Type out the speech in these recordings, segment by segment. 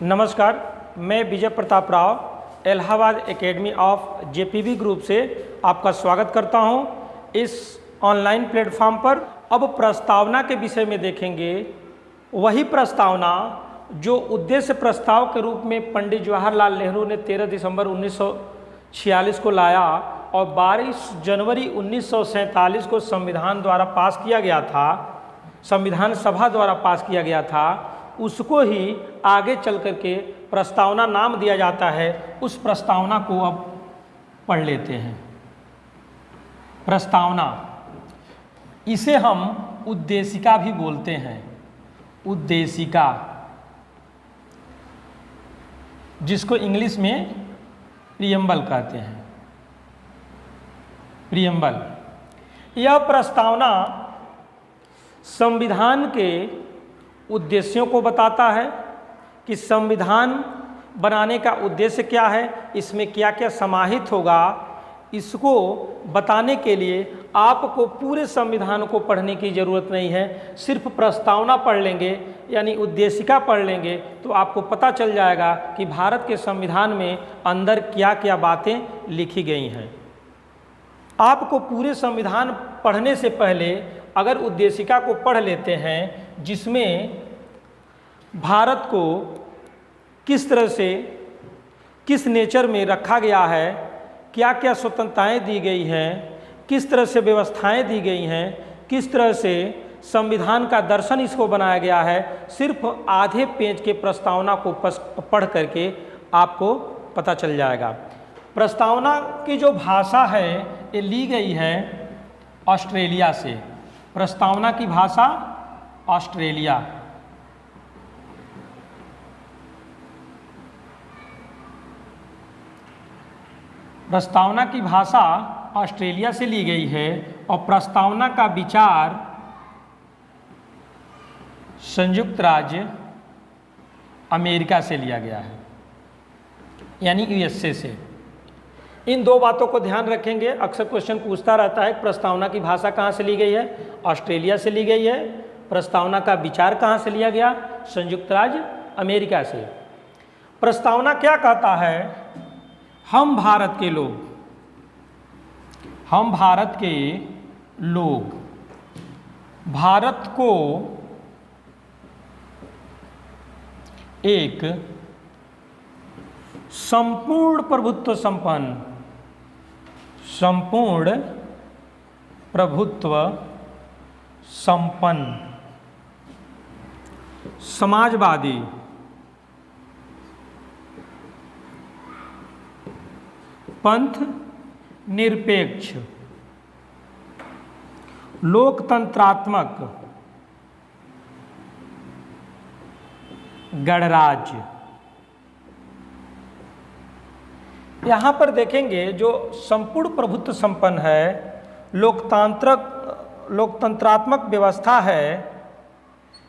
नमस्कार, मैं Vijay Pratap Rao Allahabad academy of JPB group से आपका स्वागत करता हूं इस ऑनलाइन प्लेटफॉर्म पर। अब प्रस्तावना के विषय में देखेंगे, वही प्रस्तावना जो उद्देश्य प्रस्ताव के रूप में पंडित जवाहरलाल नेहरू ने 13 दिसंबर 1946 को लाया और 22 जनवरी 1947 को संविधान द्वारा पास किया गया था, संविधान सभा द्वारा पास किया गया था, उसको ही आगे चल कर के प्रस्तावना नाम दिया जाता है। उस प्रस्तावना को अब पढ़ लेते हैं। प्रस्तावना, इसे हम उद्देशिका भी बोलते हैं। उद्देशिका, जिसको इंग्लिश में प्रीएम्बल कहते हैं। प्रीएम्बल, यह प्रस्तावना संविधान के उद्देश्यों को बताता है कि संविधान बनाने का उद्देश्य क्या है, इसमें क्या क्या समाहित होगा। इसको बताने के लिए आपको पूरे संविधान को पढ़ने की ज़रूरत नहीं है, सिर्फ प्रस्तावना पढ़ लेंगे यानी उद्देशिका पढ़ लेंगे तो आपको पता चल जाएगा कि भारत के संविधान में अंदर क्या क्या बातें लिखी गई हैं। आपको पूरे संविधान पढ़ने से पहले अगर उद्देशिका को पढ़ लेते हैं, जिसमें भारत को किस तरह से किस नेचर में रखा गया है, क्या क्या स्वतंत्रताएं दी गई हैं, किस तरह से व्यवस्थाएं दी गई हैं, किस तरह से संविधान का दर्शन इसको बनाया गया है, सिर्फ आधे पेज के प्रस्तावना को पढ़ करके आपको पता चल जाएगा। प्रस्तावना की जो भाषा है ये ली गई है ऑस्ट्रेलिया से। प्रस्तावना की भाषा ऑस्ट्रेलिया। प्रस्तावना की भाषा ऑस्ट्रेलिया से ली गई है और प्रस्तावना का विचार संयुक्त राज्य अमेरिका से लिया गया है, यानी यूएसए से। इन दो बातों को ध्यान रखेंगे। अक्सर क्वेश्चन पूछता रहता है प्रस्तावना की भाषा कहाँ से ली गई है, ऑस्ट्रेलिया से ली गई है। प्रस्तावना का विचार कहाँ से लिया गया, संयुक्त राज्य अमेरिका से। प्रस्तावना क्या कहता है, हम भारत के लोग भारत को एक संपूर्ण प्रभुत्व संपन्न समाजवादी पंथ निरपेक्ष लोकतंत्रात्मक गणराज्य। यहाँ पर देखेंगे जो संपूर्ण प्रभुत्व संपन्न है, लोकतंत्रात्मक व्यवस्था है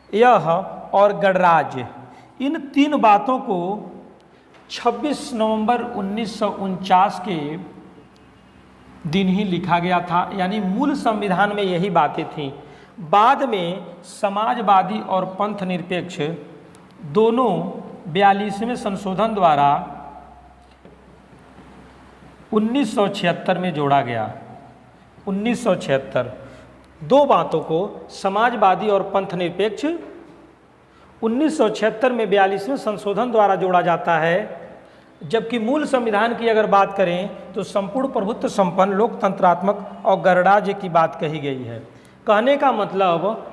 यह, और गणराज्य, इन तीन बातों को 26 नवंबर 1949 के दिन ही लिखा गया था, यानी मूल संविधान में यही बातें थीं। बाद में समाजवादी और पंथ निरपेक्ष दोनों 42वें संशोधन द्वारा 1976 में जोड़ा गया। 1976 दो बातों को, समाजवादी और पंथ निरपेक्ष, 1976 में 42वें संशोधन द्वारा जोड़ा जाता है। जबकि मूल संविधान की अगर बात करें तो संपूर्ण प्रभुत्व संपन्न लोकतंत्रात्मक और गणराज्य की बात कही गई है। कहने का मतलब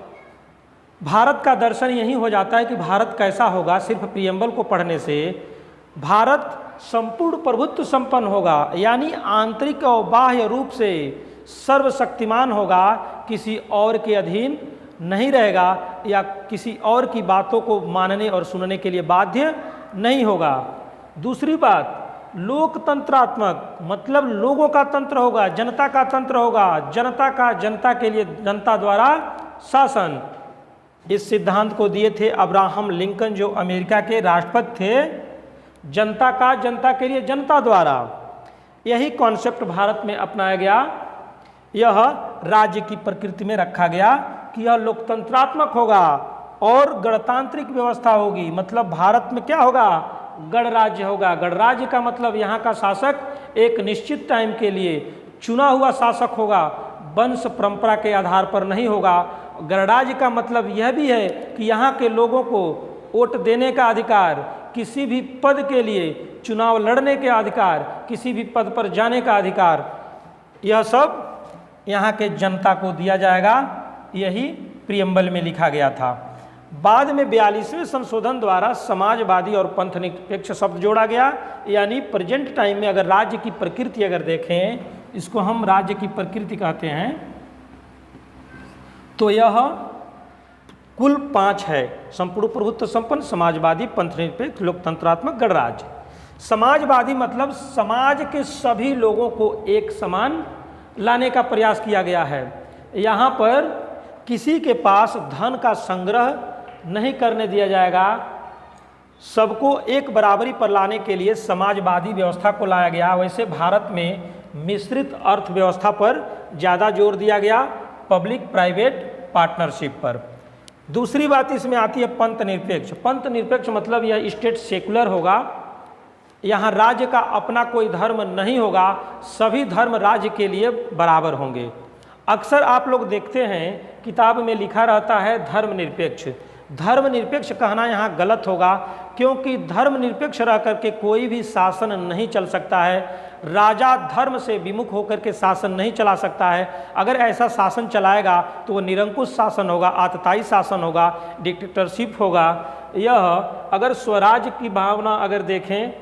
भारत का दर्शन यही हो जाता है कि भारत कैसा होगा। सिर्फ प्रीएम्बल को पढ़ने से भारत संपूर्ण प्रभुत्व संपन्न होगा, यानी आंतरिक और बाह्य रूप से सर्वशक्तिमान होगा, किसी और के अधीन नहीं रहेगा या किसी और की बातों को मानने और सुनने के लिए बाध्य नहीं होगा। दूसरी बात, लोकतंत्रात्मक मतलब लोगों का तंत्र होगा, जनता का तंत्र होगा, जनता के लिए जनता द्वारा शासन। इस सिद्धांत को दिए थे अब्राहम लिंकन, जो अमेरिका के राष्ट्रपति थे। जनता के लिए जनता द्वारा, यही कॉन्सेप्ट भारत में अपनाया गया। यह राज्य की प्रकृति में रखा गया कि यह लोकतंत्रात्मक होगा और गणतांत्रिक व्यवस्था होगी, मतलब भारत में क्या होगा, गणराज्य होगा। गणराज्य का मतलब यहाँ का शासक एक निश्चित टाइम के लिए चुना हुआ शासक होगा, वंश परंपरा के आधार पर नहीं होगा। गणराज्य का मतलब यह भी है कि यहाँ के लोगों को वोट देने का अधिकार, किसी भी पद के लिए चुनाव लड़ने के अधिकार, किसी भी पद पर जाने का अधिकार, यह सब यहाँ के जनता को दिया जाएगा। यही प्रियम्बल में लिखा गया था। बाद में 42वें संशोधन द्वारा समाजवादी और पंथनिरपेक्ष शब्द जोड़ा गया। यानी प्रेजेंट टाइम में अगर राज्य की प्रकृति अगर देखें, इसको हम राज्य की प्रकृति कहते हैं, तो यह कुल 5 है: संपूर्ण प्रभुत्व संपन्न, समाजवादी, पंथनिरपेक्ष, लोकतंत्रात्मक, गणराज्य। समाजवादी मतलब समाज के सभी लोगों को एक समान लाने का प्रयास किया गया है। यहाँ पर किसी के पास धन का संग्रह नहीं करने दिया जाएगा, सबको एक बराबरी पर लाने के लिए समाजवादी व्यवस्था को लाया गया। वैसे भारत में मिश्रित अर्थव्यवस्था पर ज़्यादा जोर दिया गया, पब्लिक प्राइवेट पार्टनरशिप पर। दूसरी बात इसमें आती है पंथ निरपेक्ष। पंथ निरपेक्ष मतलब यह स्टेट सेकुलर होगा, यहाँ राज्य का अपना कोई धर्म नहीं होगा, सभी धर्म राज्य के लिए बराबर होंगे। अक्सर आप लोग देखते हैं किताब में लिखा रहता है धर्मनिरपेक्ष। धर्मनिरपेक्ष कहना यहाँ गलत होगा, क्योंकि धर्मनिरपेक्ष रह करके कोई भी शासन नहीं चल सकता है। राजा धर्म से विमुख होकर के शासन नहीं चला सकता है। अगर ऐसा शासन चलाएगा तो वो निरंकुश शासन होगा, आतताई शासन होगा, डिक्टेटरशिप होगा। यह अगर स्वराज की भावना अगर देखें,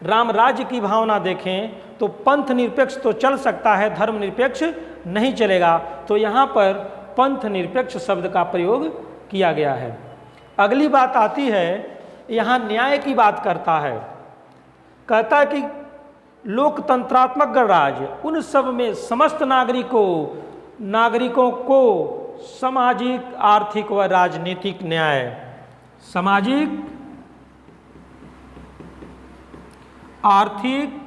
राम राज्य की भावना देखें, तो पंथ निरपेक्ष तो चल सकता है, धर्मनिरपेक्ष नहीं चलेगा। तो यहाँ पर पंथ निरपेक्ष शब्द का प्रयोग किया गया है। अगली बात आती है, यहाँ न्याय की बात करता है। कहता है कि लोकतंत्रात्मक गणराज्य उन सब में समस्त नागरिकों को सामाजिक, आर्थिक व राजनीतिक न्याय, सामाजिक, आर्थिक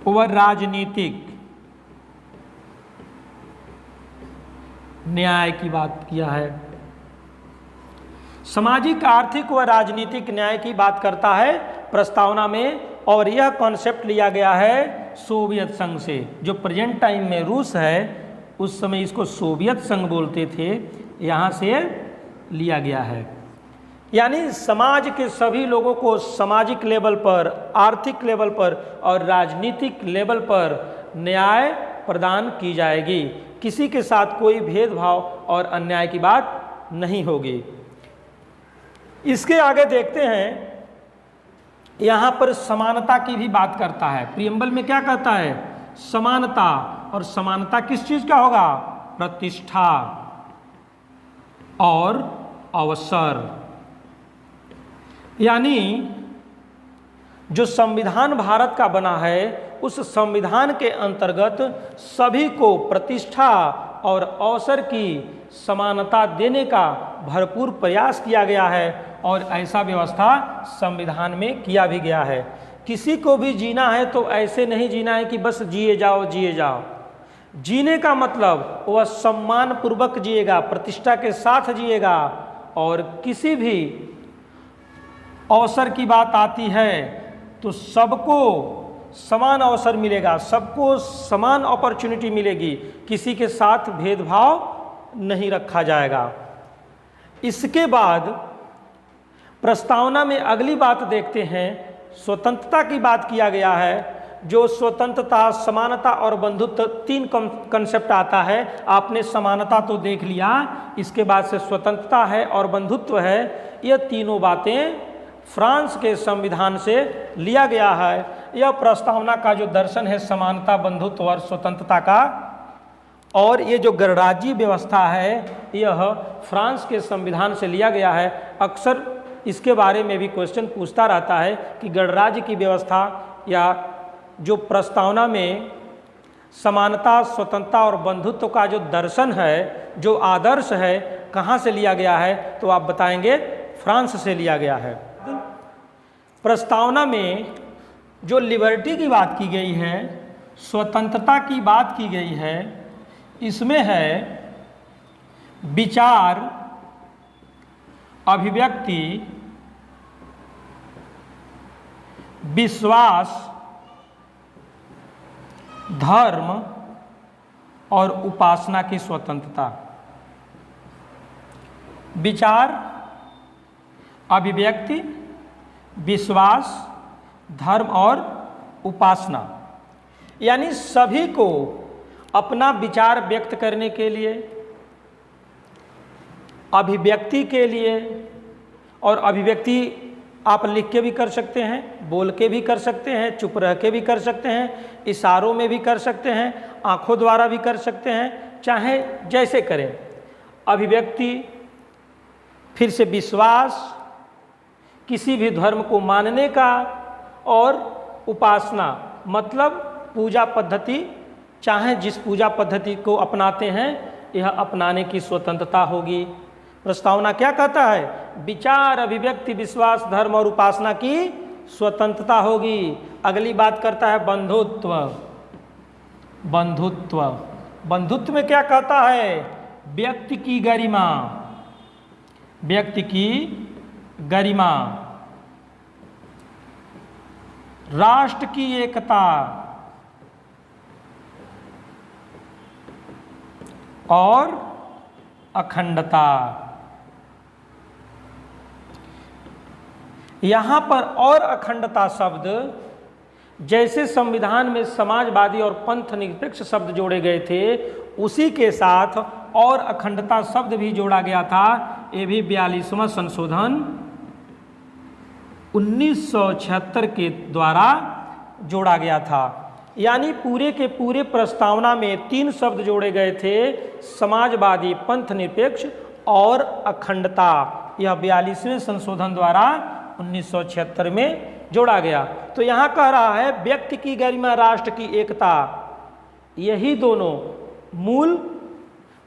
व राजनीतिक न्याय की बात किया है। सामाजिक, आर्थिक व राजनीतिक न्याय की बात करता है प्रस्तावना में, और यह कॉन्सेप्ट लिया गया है सोवियत संघ से। जो प्रेजेंट टाइम में रूस है, उस समय इसको सोवियत संघ बोलते थे, यहाँ से लिया गया है। यानी समाज के सभी लोगों को सामाजिक लेवल पर, आर्थिक लेवल पर और राजनीतिक लेवल पर न्याय प्रदान की जाएगी। किसी के साथ कोई भेदभाव और अन्याय की बात नहीं होगी। इसके आगे देखते हैं, यहाँ पर समानता की भी बात करता है। प्रियम्बल में क्या कहता है, समानता। और समानता किस चीज का होगा, प्रतिष्ठा और अवसर। यानी जो संविधान भारत का बना है, उस संविधान के अंतर्गत सभी को प्रतिष्ठा और अवसर की समानता देने का भरपूर प्रयास किया गया है, और ऐसा व्यवस्था संविधान में किया भी गया है। किसी को भी जीना है तो ऐसे नहीं जीना है कि बस जिए जाओ जिए जाओ। जीने का मतलब वह सम्मान पूर्वक जिएगा, प्रतिष्ठा के साथ जिएगा, और किसी भी अवसर की बात आती है तो सबको समान अवसर मिलेगा, सबको समान अपॉर्चुनिटी मिलेगी, किसी के साथ भेदभाव नहीं रखा जाएगा। इसके बाद प्रस्तावना में अगली बात देखते हैं, स्वतंत्रता की बात किया गया है। जो स्वतंत्रता, समानता और बंधुत्व, 3 कंसेप्ट आता है। आपने समानता तो देख लिया, इसके बाद से स्वतंत्रता है और बंधुत्व है। ये तीनों बातें फ्रांस के संविधान से लिया गया है। यह प्रस्तावना का जो दर्शन है समानता, बंधुत्व और स्वतंत्रता का, और ये जो गणराज्य व्यवस्था है, यह फ्रांस के संविधान से लिया गया है। अक्सर इसके बारे में भी क्वेश्चन पूछता रहता है कि गणराज्य की व्यवस्था या जो प्रस्तावना में समानता, स्वतंत्रता और बंधुत्व का जो दर्शन है, जो आदर्श है, कहाँ से लिया गया है, तो आप बताएंगे फ्रांस से लिया गया है। प्रस्तावना में जो लिबर्टी की बात की गई है, स्वतंत्रता की बात की गई है, इसमें है विचार, अभिव्यक्ति, विश्वास, धर्म और उपासना की स्वतंत्रता। विचार, अभिव्यक्ति, विश्वास, धर्म और उपासना, यानी सभी को अपना विचार व्यक्त करने के लिए, अभिव्यक्ति के लिए, और अभिव्यक्ति आप लिख के भी कर सकते हैं, बोल के भी कर सकते हैं, चुप रह के भी कर सकते हैं, इशारों में भी कर सकते हैं, आंखों द्वारा भी कर सकते हैं, चाहे जैसे करें। अभिव्यक्ति, फिर से विश्वास, किसी भी धर्म को मानने का, और उपासना मतलब पूजा पद्धति, चाहे जिस पूजा पद्धति को अपनाते हैं यह अपनाने की स्वतंत्रता होगी। प्रस्तावना क्या कहता है? विचार, अभिव्यक्ति, विश्वास, धर्म और उपासना की स्वतंत्रता होगी। अगली बात करता है बंधुत्व। बंधुत्व, बंधुत्व में क्या कहता है? व्यक्ति की गरिमा, व्यक्ति की गरिमा, राष्ट्र की एकता और अखंडता। यहाँ पर और अखंडता शब्द, जैसे संविधान में समाजवादी और पंथ निरपेक्ष शब्द जोड़े गए थे, उसी के साथ और अखंडता शब्द भी जोड़ा गया था। ये भी 42वां संशोधन 1976 के द्वारा जोड़ा गया था। यानी पूरे के पूरे प्रस्तावना में 3 शब्द जोड़े गए थे, समाजवादी, पंथ निरपेक्ष और अखंडता। यह 42वें संशोधन द्वारा 1976 में जोड़ा गया। तो यहाँ कह रहा है व्यक्ति की गरिमा, राष्ट्र की एकता, यही दोनों मूल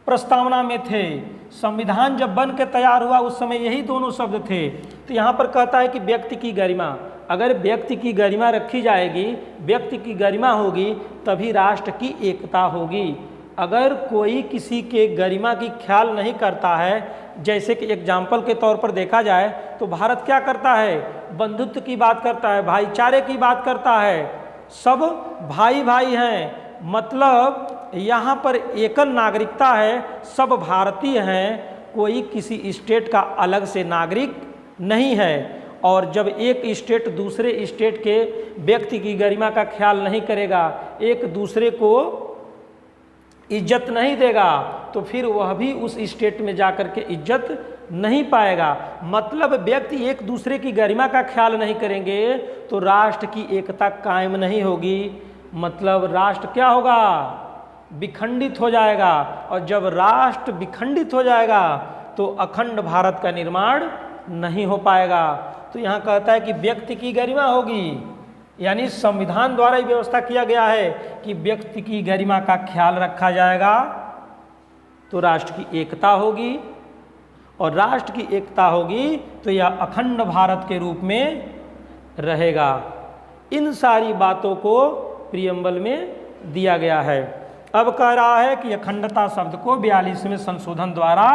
प्रस्तावना में थे। संविधान जब बन के तैयार हुआ उस समय यही दोनों शब्द थे। तो यहाँ पर कहता है कि व्यक्ति की गरिमा, अगर व्यक्ति की गरिमा रखी जाएगी, व्यक्ति की गरिमा होगी, तभी राष्ट्र की एकता होगी। अगर कोई किसी के गरिमा की ख्याल नहीं करता है, जैसे कि एग्जाम्पल के तौर पर देखा जाए तो भारत क्या करता है? बंधुत्व की बात करता है, भाईचारे की बात करता है, सब भाई भाई हैं, मतलब यहाँ पर एकल नागरिकता है, सब भारतीय हैं, कोई किसी स्टेट का अलग से नागरिक नहीं है। और जब एक स्टेट दूसरे स्टेट के व्यक्ति की गरिमा का ख्याल नहीं करेगा, एक दूसरे को इज्जत नहीं देगा, तो फिर वह भी उस स्टेट में जाकर के इज्जत नहीं पाएगा। मतलब व्यक्ति एक दूसरे की गरिमा का ख्याल नहीं करेंगे तो राष्ट्र की एकता कायम नहीं होगी। मतलब राष्ट्र क्या होगा? विखंडित हो जाएगा। और जब राष्ट्र विखंडित हो जाएगा तो अखंड भारत का निर्माण नहीं हो पाएगा। तो यहाँ कहता है कि व्यक्ति की गरिमा होगी, यानी संविधान द्वारा ही व्यवस्था किया गया है कि व्यक्ति की गरिमा का ख्याल रखा जाएगा तो राष्ट्र की एकता होगी, और राष्ट्र की एकता होगी तो यह अखंड भारत के रूप में रहेगा। इन सारी बातों को प्रियम्बल में दिया गया है। अब कह रहा है कि अखंडता शब्द को 42वें संशोधन द्वारा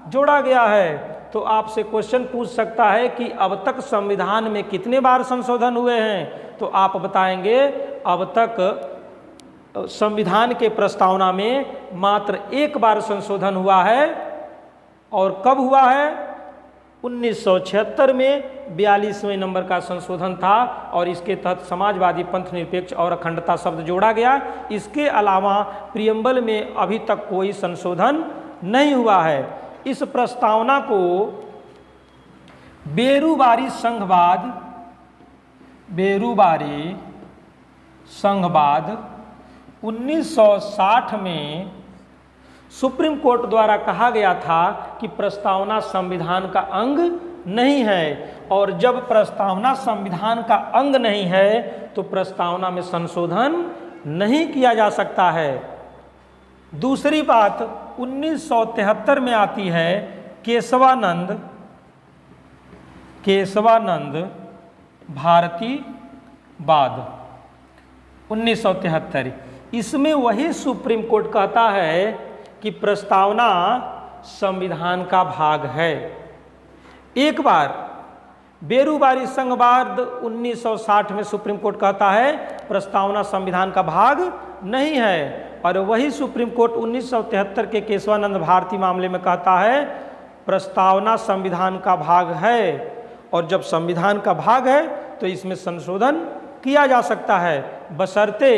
जोड़ा गया है। तो आपसे क्वेश्चन पूछ सकता है कि अब तक संविधान में कितने बार संशोधन हुए हैं? तो आप बताएंगे अब तक संविधान के प्रस्तावना में मात्र 1 बार संशोधन हुआ है। और कब हुआ है? 1976 में 42वें नंबर का संशोधन था, और इसके तहत समाजवादी, पंथ निरपेक्ष और अखंडता शब्द जोड़ा गया। इसके अलावा प्रियम्बल में अभी तक कोई संशोधन नहीं हुआ है। इस प्रस्तावना को बेरूबारी संघवाद 1960 में सुप्रीम कोर्ट द्वारा कहा गया था कि प्रस्तावना संविधान का अंग नहीं है, और जब प्रस्तावना संविधान का अंग नहीं है तो प्रस्तावना में संशोधन नहीं किया जा सकता है। दूसरी बात 1973 में आती है केशवानंद भारतीवाद 1973। इसमें वही सुप्रीम कोर्ट कहता है कि प्रस्तावना संविधान का भाग है, एक बार बेरूबारी संघवाद 1960 में सुप्रीम कोर्ट कहता है प्रस्तावना संविधान का भाग नहीं है, और वही सुप्रीम कोर्ट 1973 के केशवानंद भारती मामले में कहता है प्रस्तावना संविधान का भाग है, और जब संविधान का भाग है तो इसमें संशोधन किया जा सकता है, बशर्ते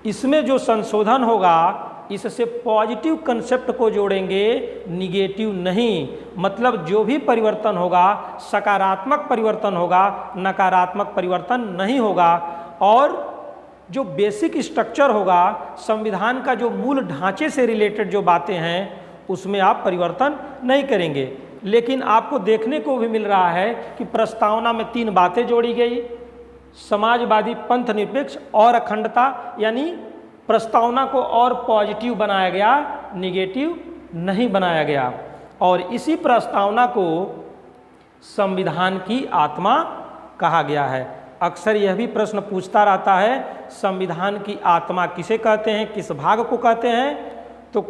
इसमें जो संशोधन होगा इससे पॉजिटिव कंसेप्ट को जोड़ेंगे, निगेटिव नहीं। मतलब जो भी परिवर्तन होगा सकारात्मक परिवर्तन होगा, नकारात्मक परिवर्तन नहीं होगा, और जो बेसिक स्ट्रक्चर होगा संविधान का, जो मूल ढांचे से रिलेटेड जो बातें हैं उसमें आप परिवर्तन नहीं करेंगे। लेकिन आपको देखने को भी मिल रहा है कि प्रस्तावना में 3 बातें जोड़ी गई, समाजवादी, पंथ निरपेक्ष और अखंडता, यानी प्रस्तावना को और पॉजिटिव बनाया गया, निगेटिव नहीं बनाया गया। और इसी प्रस्तावना को संविधान की आत्मा कहा गया है। अक्सर यह भी प्रश्न पूछता रहता है संविधान की आत्मा किसे कहते हैं, किस भाग को कहते हैं, तो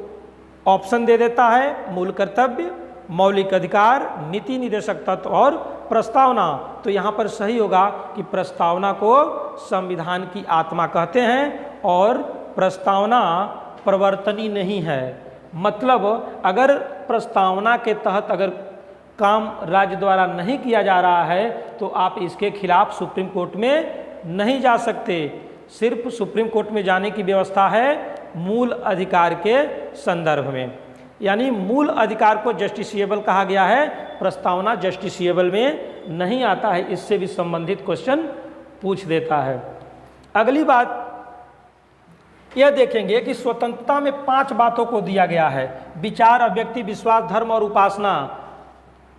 ऑप्शन दे देता है मूल कर्तव्य, मौलिक अधिकार, नीति निर्देशक तत्व और प्रस्तावना। तो यहाँ पर सही होगा कि प्रस्तावना को संविधान की आत्मा कहते हैं, और प्रस्तावना प्रवर्तनीय नहीं है। मतलब अगर प्रस्तावना के तहत अगर काम राज्य द्वारा नहीं किया जा रहा है तो आप इसके खिलाफ सुप्रीम कोर्ट में नहीं जा सकते। सिर्फ सुप्रीम कोर्ट में जाने की व्यवस्था है मूल अधिकार के संदर्भ में, यानी मूल अधिकार को जस्टिसिएबल कहा गया है, प्रस्तावना जस्टिसिएबल में नहीं आता है। इससे भी संबंधित क्वेश्चन पूछ देता है। अगली बात यह देखेंगे कि स्वतंत्रता में 5 बातों को दिया गया है, विचार, अभिव्यक्ति, विश्वास, धर्म और उपासना।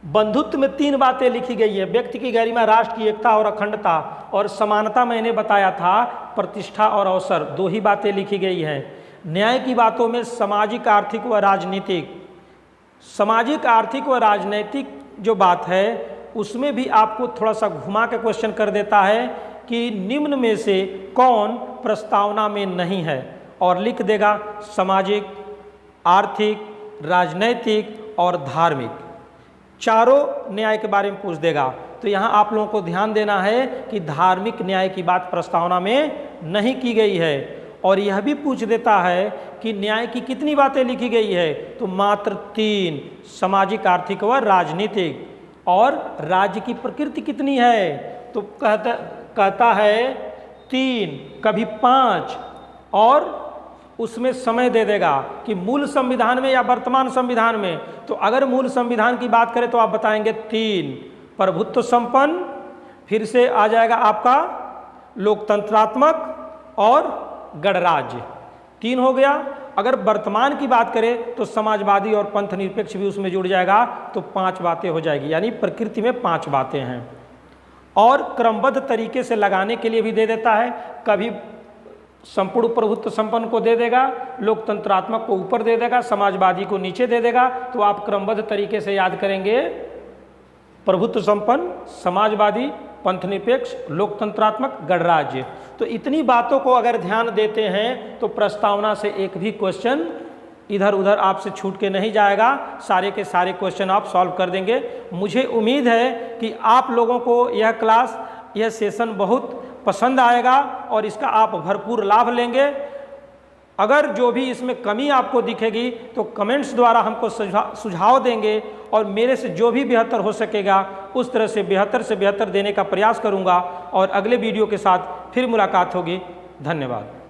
बंधुत्व में 3 बातें लिखी गई है, व्यक्ति की गरिमा, राष्ट्र की एकता और अखंडता, और समानता मैंने बताया था, प्रतिष्ठा और अवसर, 2 ही बातें लिखी गई हैं। न्याय की बातों में सामाजिक, आर्थिक व राजनीतिक, सामाजिक, आर्थिक व राजनीतिक जो बात है उसमें भी आपको थोड़ा सा घुमा के क्वेश्चन कर देता है कि निम्न में से कौन प्रस्तावना में नहीं है, और लिख देगा सामाजिक, आर्थिक, राजनैतिक और धार्मिक, चारों न्याय के बारे में पूछ देगा। तो यहाँ आप लोगों को ध्यान देना है कि धार्मिक न्याय की बात प्रस्तावना में नहीं की गई है। और यह भी पूछ देता है कि न्याय की कितनी बातें लिखी गई है, तो मात्र 3, सामाजिक, आर्थिक व राजनीतिक। और राज्य की प्रकृति कितनी है, तो कहता है 3, कभी 5, और उसमें समय दे देगा कि मूल संविधान में या वर्तमान संविधान में। तो अगर मूल संविधान की बात करें तो आप बताएंगे 3, प्रभुत्व संपन्न, फिर से आ जाएगा आपका लोकतंत्रात्मक और गणराज्य, 3 हो गया। अगर वर्तमान की बात करें तो समाजवादी और पंथ निरपेक्ष भी उसमें जुड़ जाएगा, तो 5 बातें हो जाएगी, यानी प्रकृति में 5 बातें हैं। और क्रमबद्ध तरीके से लगाने के लिए भी दे देता है, कभी संपूर्ण प्रभुत्व संपन्न को दे देगा, लोकतंत्रात्मक को ऊपर दे देगा, समाजवादी को नीचे दे देगा। तो आप क्रमबद्ध तरीके से याद करेंगे प्रभुत्व संपन्न, समाजवादी, पंथ निरपेक्ष, लोकतंत्रात्मक, गणराज्य। तो इतनी बातों को अगर ध्यान देते हैं तो प्रस्तावना से एक भी क्वेश्चन इधर उधर आपसे छूट के नहीं जाएगा, सारे के सारे क्वेश्चन आप सॉल्व कर देंगे। मुझे उम्मीद है कि आप लोगों को यह क्लास, यह सेशन बहुत पसंद आएगा और इसका आप भरपूर लाभ लेंगे। अगर जो भी इसमें कमी आपको दिखेगी तो कमेंट्स द्वारा हमको सुझाव देंगे, और मेरे से जो भी बेहतर हो सकेगा उस तरह से बेहतर देने का प्रयास करूंगा। और अगले वीडियो के साथ फिर मुलाकात होगी। धन्यवाद।